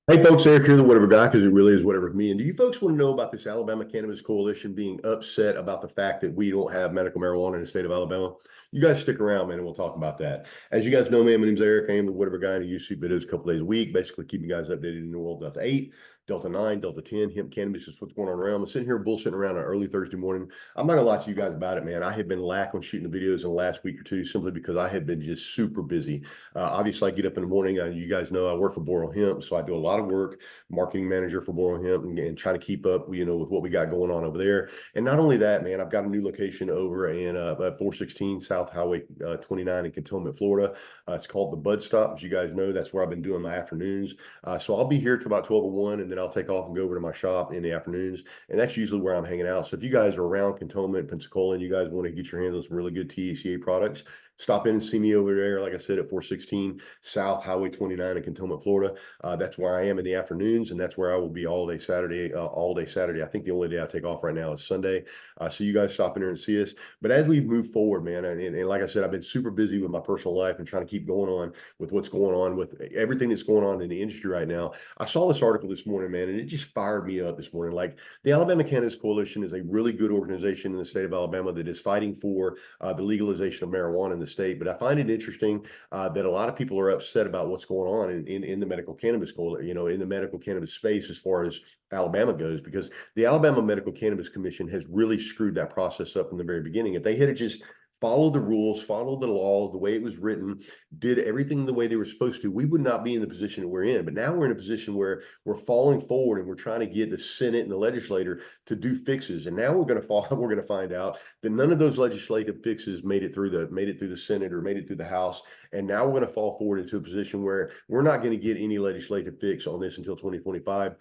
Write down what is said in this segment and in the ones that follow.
Hey folks, Eric here, the Whatever Guy, because it really is whatever me. And do you folks want to know about this Alabama Cannabis Coalition being upset about the fact that we don't have medical marijuana in the state of Alabama? You guys stick around, man, and we'll talk about that. As you guys know, man, my name's Eric. I am the Whatever Guy, and I YouTube videos a couple days a week, basically keeping you guys updated in the world Delta 8, Delta 9, Delta 10, hemp cannabis is what's going on around. I'm sitting here bullshitting around on early Thursday morning. I'm not gonna lie to you guys about it, man. I have been lack on shooting the videos in the last week or two simply because I have been just super busy. Obviously, I get up in the morning. You guys know I work for Boro Hemp, so I do a lot of work, marketing manager for Boro Hemp, and trying to keep up, with what we got going on over there. And not only that, man, I've got a new location over in 416 South Highway 29 in Cantonment, Florida. It's called the Bud Stop. As you guys know, that's where I've been doing my afternoons. So I'll be here till about 12:01, and then I'll take off and go over to my shop in the afternoons. And that's usually where I'm hanging out. So if you guys are around Cantonment, Pensacola, and you guys want to get your hands on some really good THCA products, stop in and see me over there, like I said, at 416 South Highway 29 in Cantonment, Florida. That's where I am in the afternoons, and that's where I will be all day Saturday. All day Saturday. I think the only day I take off right now is Sunday. So you guys stop in here and see us. But as we move forward, man, and like I said, I've been super busy with my personal life and trying to keep going on with what's going on with everything that's going on in the industry right now. I saw this article this morning, man, and it just fired me up this morning. Like, the Alabama Cannabis Coalition is a really good organization in the state of Alabama that is fighting for the legalization of marijuana in the state. But I find it interesting that a lot of people are upset about what's going on in the medical cannabis, in the medical cannabis space as far as Alabama goes, because the Alabama Medical Cannabis Commission has really screwed that process up in the very beginning. If they had just followed the rules, followed the laws the way it was written, did everything the way they were supposed to, we would not be in the position that we're in. But now we're in a position where we're falling forward and we're trying to get the Senate and the legislator to do fixes. And now we're going to find out that none of those legislative fixes made it through the Senate or made it through the House. And now we're going to fall forward into a position where we're not going to get any legislative fix on this until 2025.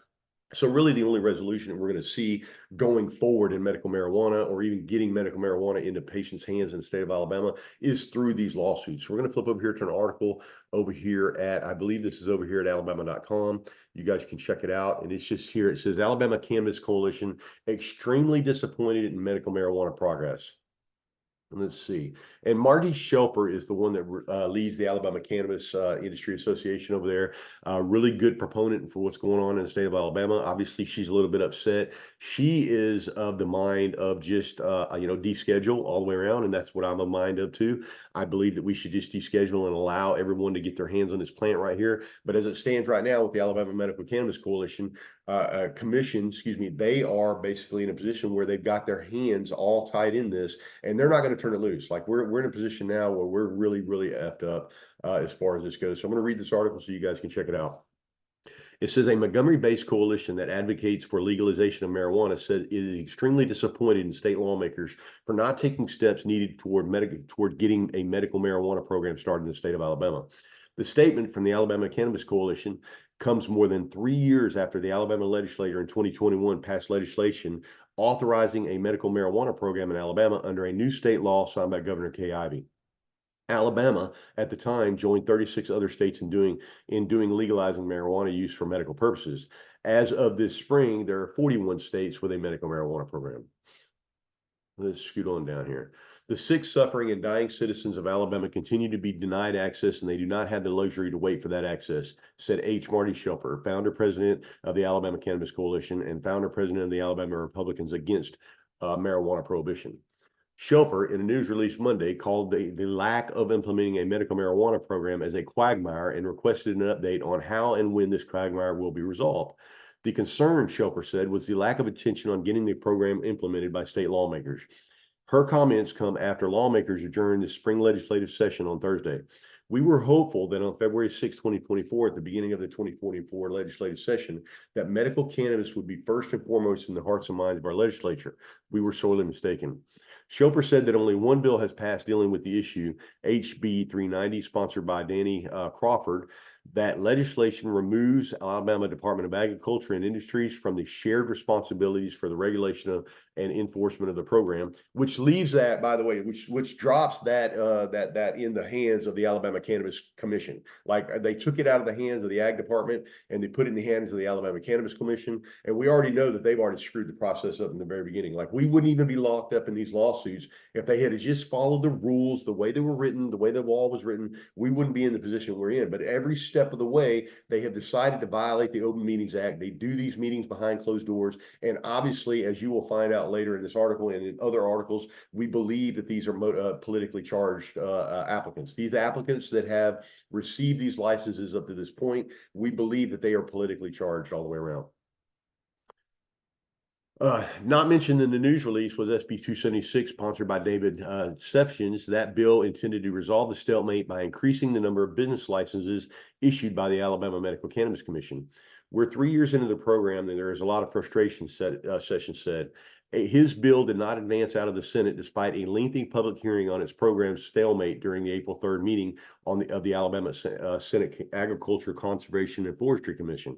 So really the only resolution that we're going to see going forward in medical marijuana, or even getting medical marijuana into patients' hands in the state of Alabama, is through these lawsuits. We're going to flip over here to an article over here at, I believe this is over here at alabama.com. You guys can check it out. And it's just here. It says Alabama Cannabis Coalition extremely disappointed in medical marijuana progress. Let's see. And Marty Shelper is the one that leads the Alabama Cannabis Industry Association over there. Really good proponent for what's going on in the state of Alabama. Obviously, she's a little bit upset. She is of the mind of just, deschedule all the way around. And that's what I'm of mind of too. I believe that we should just deschedule and allow everyone to get their hands on this plant right here. But as it stands right now with the Alabama Medical Cannabis Coalition Commission, they are basically in a position where they've got their hands all tied in this, and they're not going to turn it loose. Like, we're in a position now where we're really, really effed up as far as this goes. So I'm going to read this article so you guys can check it out. It says a Montgomery-based coalition that advocates for legalization of marijuana said it is extremely disappointed in state lawmakers for not taking steps needed toward getting a medical marijuana program started in the state of Alabama. The statement from the Alabama Cannabis Coalition comes more than 3 years after the Alabama legislature in 2021 passed legislation authorizing a medical marijuana program in Alabama under a new state law signed by Governor Kay Ivey. Alabama at the time joined 36 other states in doing legalizing marijuana use for medical purposes. As of this spring, there are 41 states with a medical marijuana program. Let's scoot on down here. The sick, suffering, and dying citizens of Alabama continue to be denied access, and they do not have the luxury to wait for that access, said H. Marty Shelper, founder president of the Alabama Cannabis Coalition and founder president of the Alabama Republicans Against Marijuana Prohibition. Shelper, in a news release Monday, called the lack of implementing a medical marijuana program as a quagmire and requested an update on how and when this quagmire will be resolved. The concern, Shelper said, was the lack of attention on getting the program implemented by state lawmakers. Her comments come after lawmakers adjourned the spring legislative session on Thursday. We were hopeful that on February 6, 2024, at the beginning of the 2024 legislative session, that medical cannabis would be first and foremost in the hearts and minds of our legislature. We were sorely mistaken. Shelper said that only one bill has passed dealing with the issue, HB 390, sponsored by Danny Crawford. That legislation removes Alabama Department of Agriculture and Industries from the shared responsibilities for the regulation of and enforcement of the program, which leaves that, by the way, which drops that in the hands of the Alabama Cannabis Commission. Like, they took it out of the hands of the Ag Department and they put it in the hands of the Alabama Cannabis Commission. And we already know that they've already screwed the process up in the very beginning. Like, we wouldn't even be locked up in these lawsuits if they had just followed the rules the way they were written, the way the law was written. We wouldn't be in the position we're in. But every step of the way, they have decided to violate the Open Meetings Act. They do these meetings behind closed doors. And obviously, as you will find out later in this article and in other articles, we believe that these are politically charged applicants. These applicants that have received these licenses up to this point, we believe that they are politically charged all the way around. Not mentioned in the news release was SB 276, sponsored by David Sessions. That bill intended to resolve the stalemate by increasing the number of business licenses issued by the Alabama Medical Cannabis Commission. We're 3 years into the program, and there is a lot of frustration, Sessions said. His bill did not advance out of the Senate despite a lengthy public hearing on its program's stalemate during the April 3rd meeting of the Alabama Senate Agriculture, Conservation, and Forestry Commission.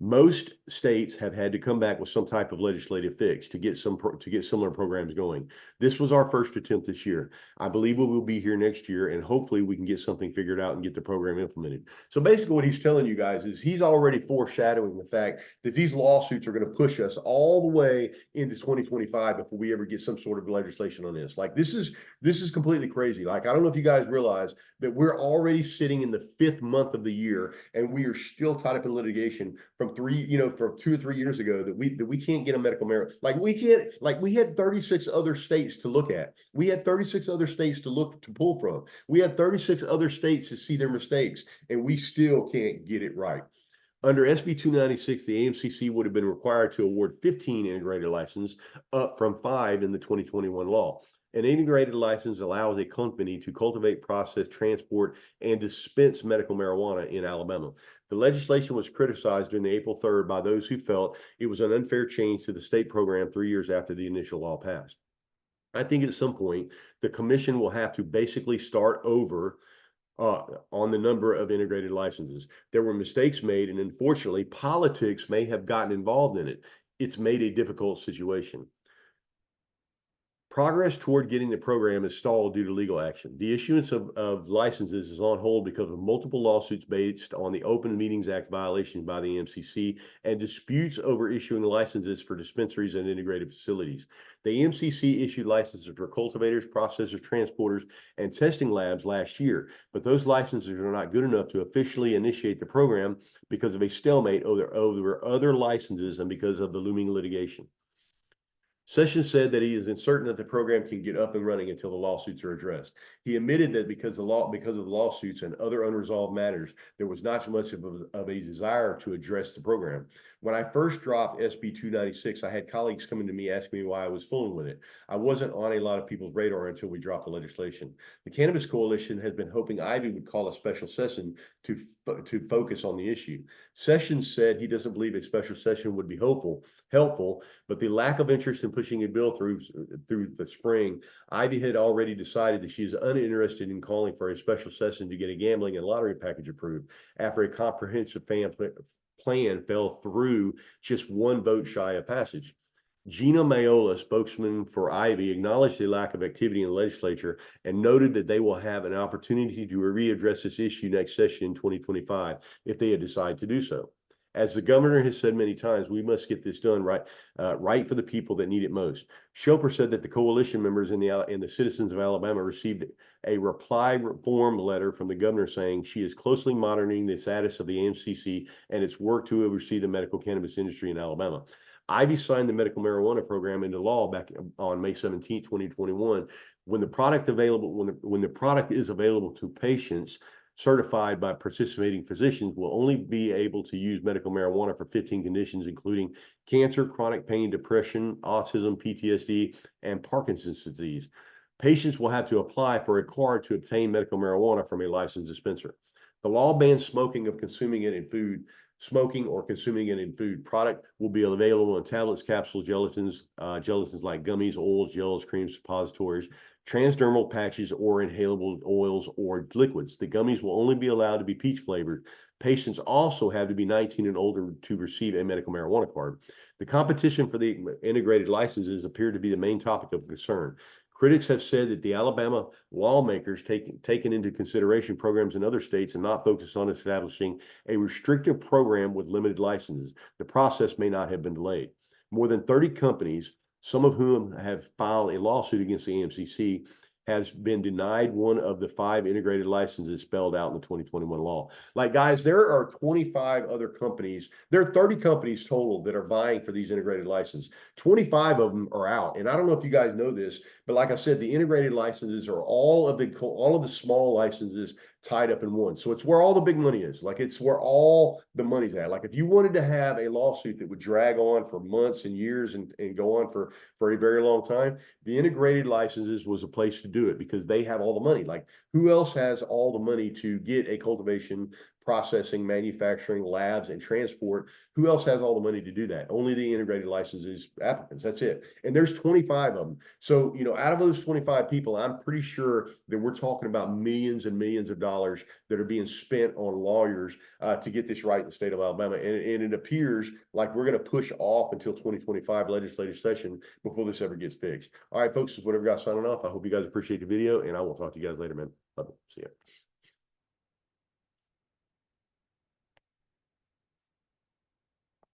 Most states have had to come back with some type of legislative fix to get similar programs going. This was our first attempt this year. I believe we will be here next year, and hopefully we can get something figured out and get the program implemented. So basically what he's telling you guys is he's already foreshadowing the fact that these lawsuits are going to push us all the way into 2025 before we ever get some sort of legislation on this. Like this is completely crazy. Like, I don't know if you guys realize that we're already sitting in the 5th month of the year and we are still tied up in litigation from 2 or 3 years ago that we can't get a medical marijuana. We had 36 other states to look at. We had 36 other states to pull from. We had 36 other states to see their mistakes, and we still can't get it right. Under SB 296, the AMCC would have been required to award 15 integrated licenses, up from 5 in the 2021 law. An integrated license allows a company to cultivate, process, transport, and dispense medical marijuana in Alabama. The legislation was criticized during the April 3rd by those who felt it was an unfair change to the state program 3 years after the initial law passed. I think at some point, the commission will have to basically start over on the number of integrated licenses. There were mistakes made, and unfortunately, politics may have gotten involved in it. It's made a difficult situation. Progress toward getting the program is stalled due to legal action. The issuance of licenses is on hold because of multiple lawsuits based on the Open Meetings Act violations by the AMCC and disputes over issuing licenses for dispensaries and integrated facilities. The AMCC issued licenses for cultivators, processors, transporters, and testing labs last year, but those licenses are not good enough to officially initiate the program because of a stalemate over other licenses and because of the looming litigation. Sessions said that he is uncertain that the program can get up and running until the lawsuits are addressed. He admitted that because of the lawsuits and other unresolved matters, there was not so much of a desire to address the program. When I first dropped SB 296, I had colleagues coming to me asking me why I was fooling with it. I wasn't on a lot of people's radar until we dropped the legislation. The Cannabis Coalition has been hoping Ivy would call a special session to focus on the issue. Sessions said he doesn't believe a special session would be helpful, but the lack of interest in pushing a bill through the spring, Ivy had already decided that she is uninterested in calling for a special session to get a gambling and lottery package approved after a comprehensive plan fell through just one vote shy of passage. Gina Mayola, spokesman for Ivy, acknowledged the lack of activity in the legislature and noted that they will have an opportunity to readdress this issue next session in 2025 if they decide to do so. As the governor has said many times, we must get this done right for the people that need it most. Schoper said that the coalition members and the citizens of Alabama received a reply form letter from the governor saying she is closely monitoring the status of the AMCC and its work to oversee the medical cannabis industry in Alabama. Ivy signed the medical marijuana program into law back on May 17, 2021. When the product is available to patients certified by participating physicians, will only be able to use medical marijuana for 15 conditions, including cancer, chronic pain, depression, autism, PTSD, and Parkinson's disease. Patients will have to apply for a card to obtain medical marijuana from a licensed dispenser. The law bans smoking or consuming it in food. Product will be available in tablets, capsules, gelatins like gummies, oils, gels, creams, suppositories, transdermal patches, or inhalable oils or liquids. The gummies will only be allowed to be peach flavored. Patients also have to be 19 and older to receive a medical marijuana card. The competition for the integrated licenses appeared to be the main topic of concern. Critics have said that the Alabama lawmakers taken into consideration programs in other states and not focused on establishing a restrictive program with limited licenses. The process may not have been delayed. More than 30 companies, some of whom have filed a lawsuit against the AMCC, has been denied one of the 5 integrated licenses spelled out in the 2021 law. Like, guys, there are 25 other companies. There are 30 companies total that are vying for these integrated licenses. 25 of them are out. And I don't know if you guys know this, but like I said, the integrated licenses are all of the small licenses tied up in one. So it's where all the big money is. Like, it's where all the money's at. Like, if you wanted to have a lawsuit that would drag on for months and years and go on for a very long time, the integrated licenses was a place to do it because they have all the money. Like, who else has all the money to get a cultivation, processing, manufacturing, labs, and transport? Who else has all the money to do that? Only the integrated licenses applicants. That's it. And there's 25 of them. So, you know, out of those 25 people, I'm pretty sure that we're talking about millions and millions of dollars that are being spent on lawyers to get this right in the state of Alabama. And it appears like we're going to push off until 2025 legislative session before this ever gets fixed. All right, folks, this is Whatever Guy signing off. I hope you guys appreciate the video, and I will talk to you guys later, man. Love you. See ya.